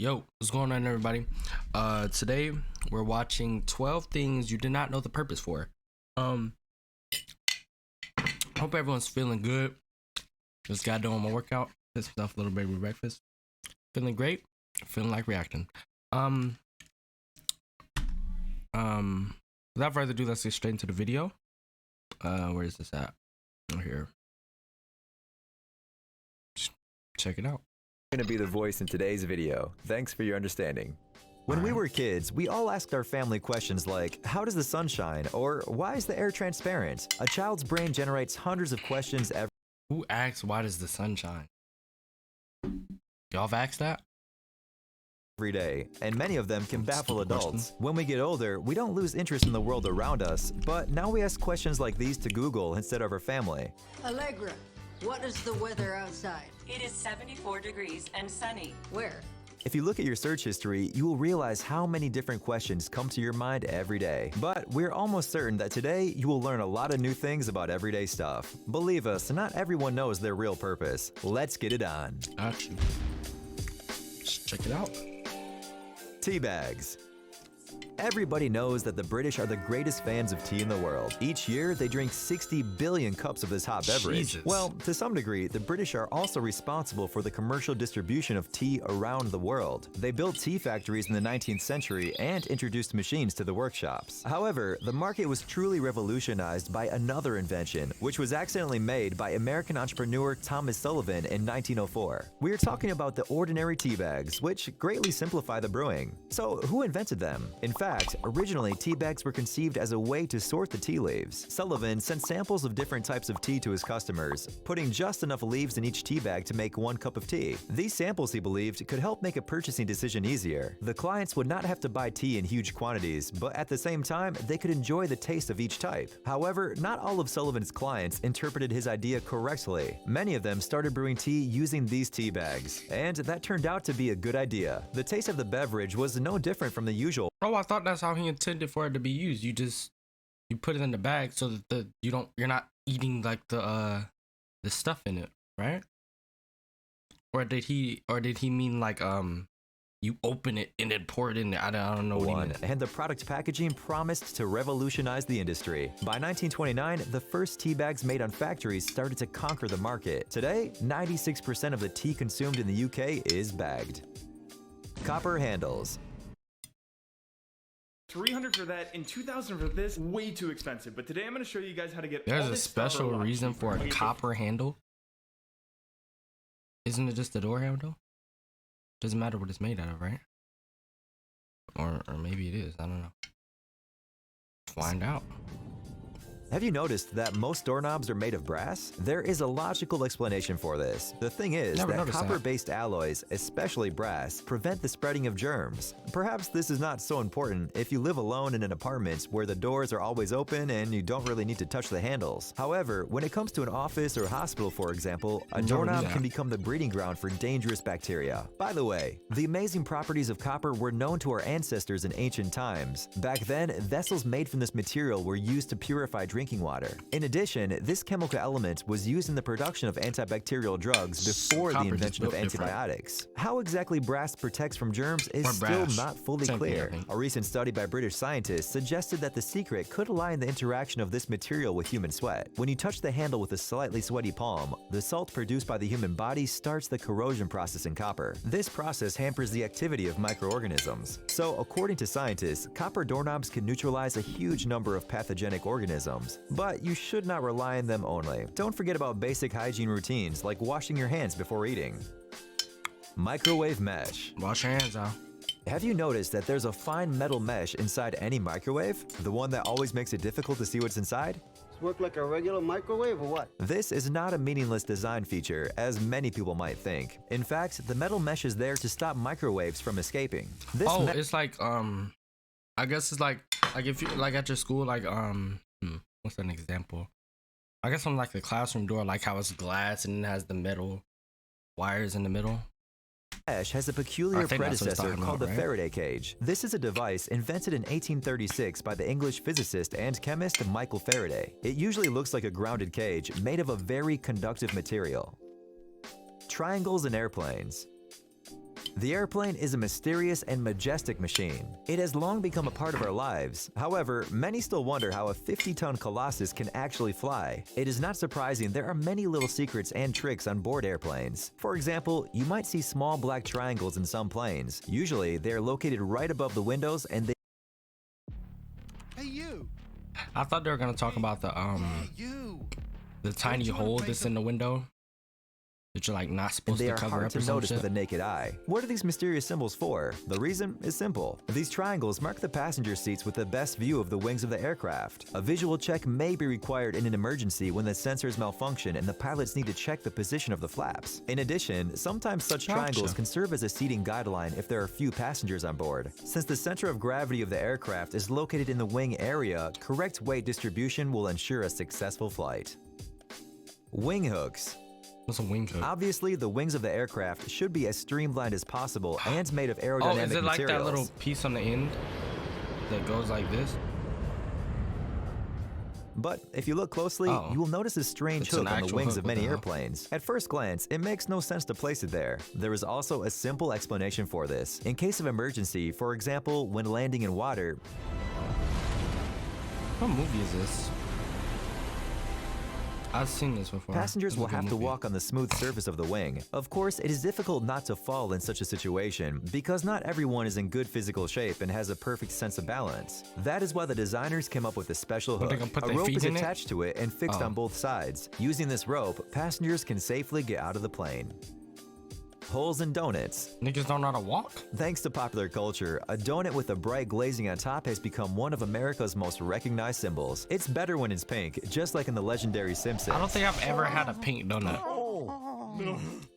Yo, what's going on, everybody? Today we're watching 12 things you did not know the purpose for. Hope everyone's feeling good. Just got done my workout. Fixed myself a little baby breakfast. Feeling great. Feeling like reacting. Without further ado, let's get straight into the video. Where is this at? Oh, here. Just check it out. Going to be the voice in today's video. Thanks for your understanding. When we were kids, we all asked our family questions like, how does the sun shine? Or why is the air transparent? A child's brain generates hundreds of questions Who asks why does the sun shine? Y'all have asked that? every day, and many of them can baffle adults. When we get older, we don't lose interest in the world around us, but now we ask questions like these to Google instead of our family. Allegra, what is the weather outside? It is 74 degrees and sunny. Where? If you look at your search history, you will realize how many different questions come to your mind every day. But we're almost certain that today you will learn a lot of new things about everyday stuff. Believe us, not everyone knows their real purpose. Let's get it on. Got you. Just check it out. Tea bags. Everybody knows that the British are the greatest fans of tea in the world. Each year, they drink 60 billion cups of this hot beverage. Jesus. Well, to some degree, the British are also responsible for the commercial distribution of tea around the world. They built tea factories in the 19th century and introduced machines to the workshops. However, the market was truly revolutionized by another invention, which was accidentally made by American entrepreneur Thomas Sullivan in 1904. We are talking about the ordinary tea bags, which greatly simplify the brewing. So, who invented them? In fact, originally, tea bags were conceived as a way to sort the tea leaves. Sullivan sent samples of different types of tea to his customers, putting just enough leaves in each tea bag to make 1 cup of tea. These samples, he believed, could help make a purchasing decision easier. The clients would not have to buy tea in huge quantities, but at the same time, they could enjoy the taste of each type. However, not all of Sullivan's clients interpreted his idea correctly. Many of them started brewing tea using these tea bags, and that turned out to be a good idea. The taste of the beverage was no different from the usual. Oh, I thought that's how he intended for it to be used. You put it in the bag so that you're not eating like the stuff in it, right? Or did he mean like you open it and then pour it in there? I don't know what he meant. And the product packaging promised to revolutionize the industry. By 1929, the first tea bags made on factories started to conquer the market. Today, 96% of the tea consumed in the UK is bagged. Copper handles. 300 for that and 2,000 for this. Way too expensive. But today I'm going to show you guys how to get There's all a this stuff special for a lot reason cheaper. for a copper handle. Isn't it just the door handle? Doesn't matter what it's made out of, right? Or maybe it is. I don't know. Find out. Have you noticed that most doorknobs are made of brass? There is a logical explanation for this. The thing is Never that noticed that. copper-based alloys, especially brass, prevent the spreading of germs. Perhaps this is not so important if you live alone in an apartment where the doors are always open and you don't really need to touch the handles. However, when it comes to an office or hospital, for example, a doorknob can become the breeding ground for dangerous bacteria. By the way, the amazing properties of copper were known to our ancestors in ancient times. Back then, vessels made from this material were used to purify drinking water. In addition, this chemical element was used in the production of antibacterial drugs before the Copper invention of just built different. antibiotics. How exactly brass protects from germs is Or still brash. not fully Same thing, I clear. think. A recent study by British scientists suggested that the secret could lie in the interaction of this material with human sweat. When you touch the handle with a slightly sweaty palm, the salt produced by the human body starts the corrosion process in copper. This process hampers the activity of microorganisms. So, according to scientists, copper doorknobs can neutralize a huge number of pathogenic organisms. But you should not rely on them only. Don't forget about basic hygiene routines like washing your hands before eating. Microwave mesh. Wash your hands out. Have you noticed that there's a fine metal mesh inside any microwave? The one that always makes it difficult to see what's inside? Work like a regular microwave or what? This is not a meaningless design feature, as many people might think. In fact, the metal mesh is there to stop microwaves from escaping. This It's like I guess it's like if you like at your school, like what's an example? I guess on like the classroom door, like how it's glass and it has the metal wires in the middle. mesh has a I peculiar think that's what it's predecessor talking called about, the right? Faraday cage. This is a device invented in 1836 by the English physicist and chemist Michael Faraday. It usually looks like a grounded cage made of a very conductive material. Triangles in airplanes. The airplane is a mysterious and majestic machine. It has long become a part of our lives. However, many still wonder how a 50-ton colossus can actually fly. It is not surprising there are many little secrets and tricks on board airplanes. For example, you might see small black triangles in some planes. Usually, they are located right above the windows and they I thought they were gonna talk about the tiny hole that's in the window that you're like not supposed to are cover hard up or to some notice shit. with the naked eye. What are these mysterious symbols for? The reason is simple. These triangles mark the passenger seats with the best view of the wings of the aircraft. A visual check may be required in an emergency when the sensors malfunction and the pilots need to check the position of the flaps. In addition, sometimes such triangles can serve as a seating guideline if there are few passengers on board. Since the center of gravity of the aircraft is located in the wing area, correct weight distribution will ensure a successful flight. Wing hooks. What's a wing hook? Obviously, the wings of the aircraft should be as streamlined as possible and made of aerodynamic Oh, is it like materials. that little piece on the end that goes like this? But if you look closely, you will notice a strange It's an hook on the actual wings hook, of what many the hell? airplanes. At first glance, it makes no sense to place it there. There is also a simple explanation for this. In case of emergency, for example, when landing in water, What movie is this? I've seen this before. passengers This is will a good have to movie. walk on the smooth surface of the wing. Of course, it is difficult not to fall in such a situation because not everyone is in good physical shape and has a perfect sense of balance. That is why the designers came up with a special What, they hook. gonna put A their rope feet is in it? attached to it and fixed Oh. on both sides. Using this rope, passengers can safely get out of the plane. Holes in donuts. Niggas don't know how to walk? Thanks to popular culture, a donut with a bright glazing on top has become one of America's most recognized symbols. It's better when it's pink, just like in the legendary Simpsons. I don't think I've ever had a pink donut.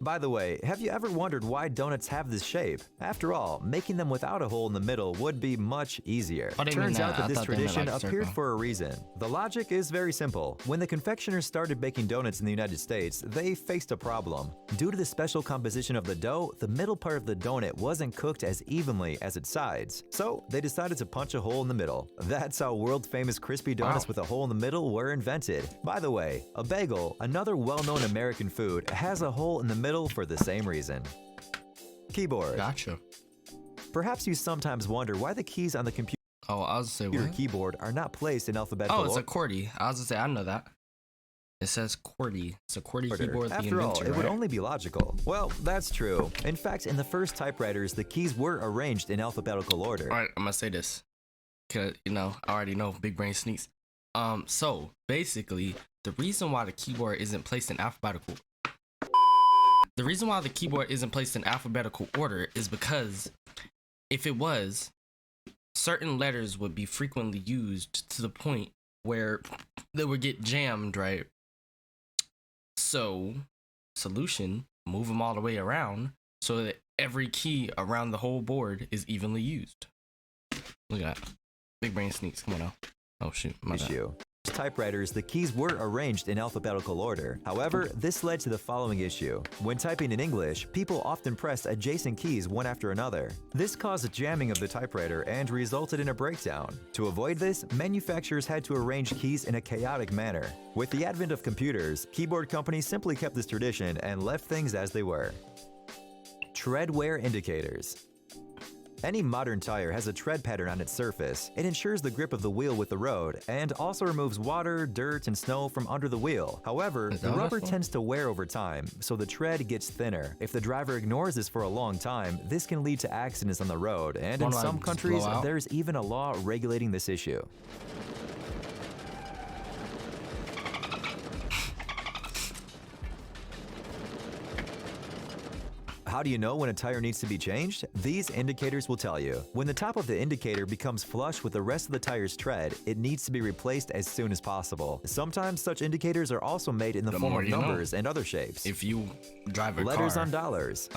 By the way, have you ever wondered why donuts have this shape? After all, making them without a hole in the middle would be much easier. Oh, they mean Turns that. out that I this thought they meant tradition like a appeared circle. for a reason. The logic is very simple. When the confectioners started baking donuts in the United States, they faced a problem. Due to the special composition of the dough, the middle part of the donut wasn't cooked as evenly as its sides. So they decided to punch a hole in the middle. That's how world-famous crispy donuts Wow. with a hole in the middle were invented. By the way, a bagel, another well-known American food, has a hole in the middle for the same reason. Keyboard. Gotcha. Perhaps you sometimes wonder why the keys on the computer Oh, I was gonna say what? keyboard are not placed in alphabetical Oh, it's a order. QWERTY. I was gonna say I know that. It says QWERTY. It's a QWERTY keyboard. The After all, inventor, it would right? only be logical. Well, that's true. In fact, in the first typewriters, the keys were arranged in alphabetical order. All right, I'm gonna say this, cause you know I already know big brain sneaks. So basically, the reason why the keyboard isn't placed in alphabetical order is because if it was, certain letters would be frequently used to the point where they would get jammed, right? So, solution: move them all the way around so that every key around the whole board is evenly used. Look at that. Big brain sneaks. Come on now. Oh shoot. My bad. Issue. Typewriters, the keys were arranged in alphabetical order. However, this led to the following issue. When typing in English, people often pressed adjacent keys one after another. This caused a jamming of the typewriter and resulted in a breakdown. To avoid this, manufacturers had to arrange keys in a chaotic manner. With the advent of computers, keyboard companies simply kept this tradition and left things as they were. Treadwear indicators. Any modern tire has a tread pattern on its surface. It ensures the grip of the wheel with the road and also removes water, dirt, and snow from under the wheel. However, Is that the what rubber that's for? tends to wear over time, so the tread gets thinner. If the driver ignores this for a long time, this can lead to accidents on the road, and in Won't I some just countries, blow out? there's even a law regulating this issue. How do you know when a tire needs to be changed? These indicators will tell you. When the top of the indicator becomes flush with the rest of the tire's tread, it needs to be replaced as soon as possible. Sometimes such indicators are also made in the form more of you know. numbers and other shapes. If you drive a Letters car, on dollars.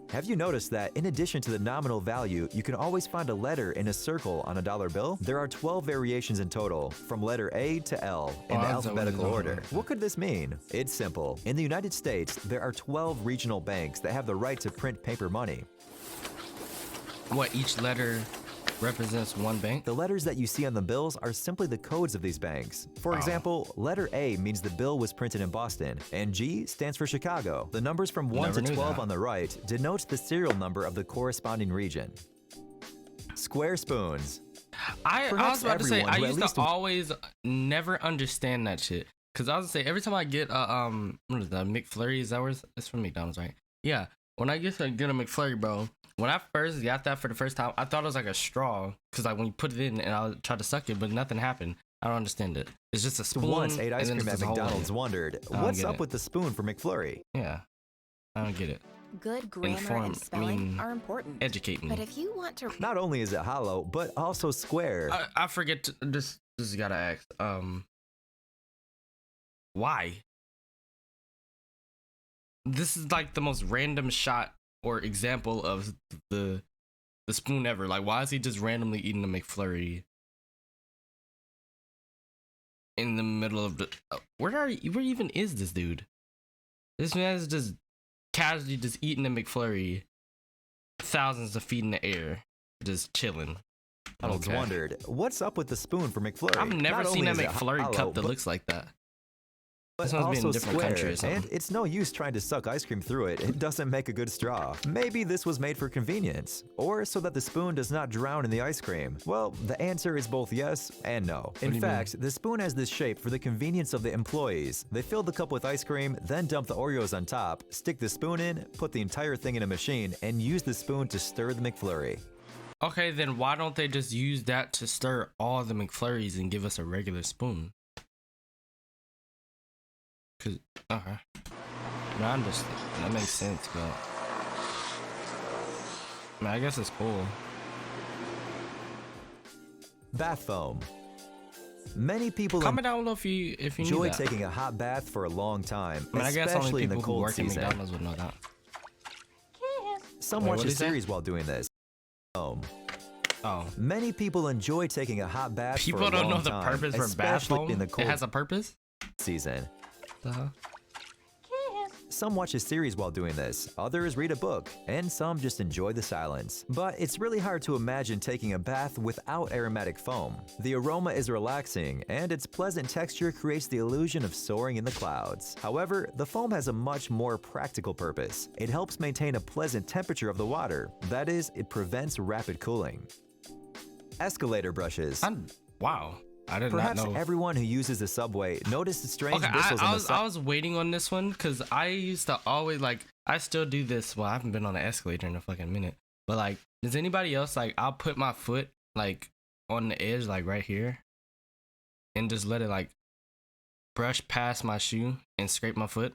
Have you noticed that in addition to the nominal value, you can always find a letter in a circle on a dollar bill? There are 12 variations in total, from letter A to L in Oh, the I was like, what is alphabetical that? order. What could this mean? It's simple. In the United States, there are 12 regional banks that have the right to print paper money. what each letter represents one bank. The letters that you see on the bills are simply the codes of these banks. For example, letter A means the bill was printed in Boston, and G stands for Chicago. The numbers from 1 Never to knew 12 that. on the right denotes the serial number of the corresponding region. Square spoons. I Perhaps was about to say, everyone I who at used least to always never understand that shit. Cause I was gonna say, every time I get what is that, McFlurry? Is that where it's from McDonald's, right? Yeah. When I get a McFlurry, bro, when I first got that for the first time, I thought it was like a straw. Cause like when you put it in and I tried to suck it, but nothing happened. I don't understand it. It's just a spoon. Once ate ice and then cream it's at just a hole in McDonald's it. wondered, I don't what's get up it. with the spoon for McFlurry? Yeah. I don't get it. Good grammar Inform- and spelling I mean, are important. Educate me. But if you want to Not only is it hollow, but also square. I forget to, this gotta ask. Why? This is like the most random shot or example of the spoon ever. Like, why is he just randomly eating a McFlurry in the middle of the? Where even is this dude? This man is just casually just eating a McFlurry, thousands of feet in the air, just chilling. McDonald's Okay. wondered, what's up with the spoon for McFlurry? I've never Not seen only a is it McFlurry hollow, cup that but looks like that. but This must be in a also different square, country or something. and it's no use trying to suck ice cream through it. It doesn't make a good straw. Maybe this was made for convenience, or so that the spoon does not drown in the ice cream. Well, the answer is both yes and no. do In you fact, the spoon has this shape for the convenience of the employees. They fill the cup with ice cream, then dump the Oreos on top, stick the spoon in, put the entire thing in a machine, and use the spoon to stir the McFlurry. Okay, then why don't they just use that to stir all the McFlurries and give us a regular spoon? Cause okay, no, I understand. That makes sense, but I mean, I guess it's cool. Bath foam. Many people Comment down below if you knew enjoy that. taking a hot bath for a long time, I mean, I guess especially only in the people who cold work at season. McDonald's would know that. Some Wait, watch what'd a he say? series while doing this. Foam. Oh, Many people enjoy taking a hot bath people for a don't long know the time, purpose for bath especially foam. in the It cold has a purpose. season. Uh-huh. Some watch a series while doing this, others read a book, and some just enjoy the silence. But it's really hard to imagine taking a bath without aromatic foam. The aroma is relaxing, and its pleasant texture creates the illusion of soaring in the clouds. However, the foam has a much more practical purpose. It helps maintain a pleasant temperature of the water. That is, it prevents rapid cooling. Escalator brushes. Wow, I did Perhaps not know. everyone who uses the subway noticed the strange Okay, bristles on the side. I was waiting on this one because I used to always like, I still do this. Well, I haven't been on an escalator in a fucking minute, but like, does anybody else like, I'll put my foot like on the edge, like right here, and just let it like brush past my shoe and scrape my foot?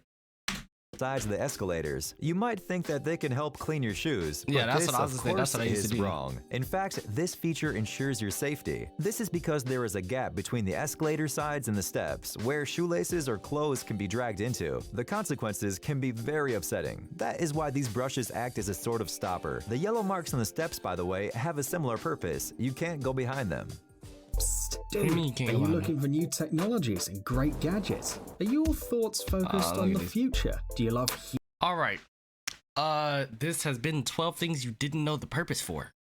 Sides of the escalators. You might think that they can help clean your shoes, but Yeah, that's this, what I was of gonna say. That's course, what I used is to do. wrong. In fact, this feature ensures your safety. This is because there is a gap between the escalator sides and the steps, where shoelaces or clothes can be dragged into. The consequences can be very upsetting. That is why these brushes act as a sort of stopper. The yellow marks on the steps, by the way, have a similar purpose. You can't go behind them. Psst, do you mean you dude, can't are go you on looking for new technologies and great gadgets? Are your thoughts focused look on at the this. future? Do you love All right. This has been 12 things you didn't know the purpose for.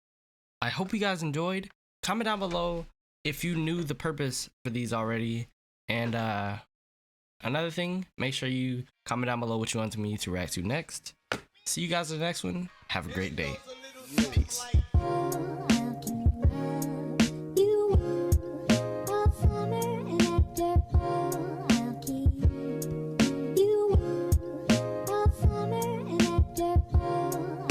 I hope you guys enjoyed. Comment down below if you knew the purpose for these already. And another thing, make sure you comment down below what you want me to react to next. See you guys in the next one. Have a great day. Peace.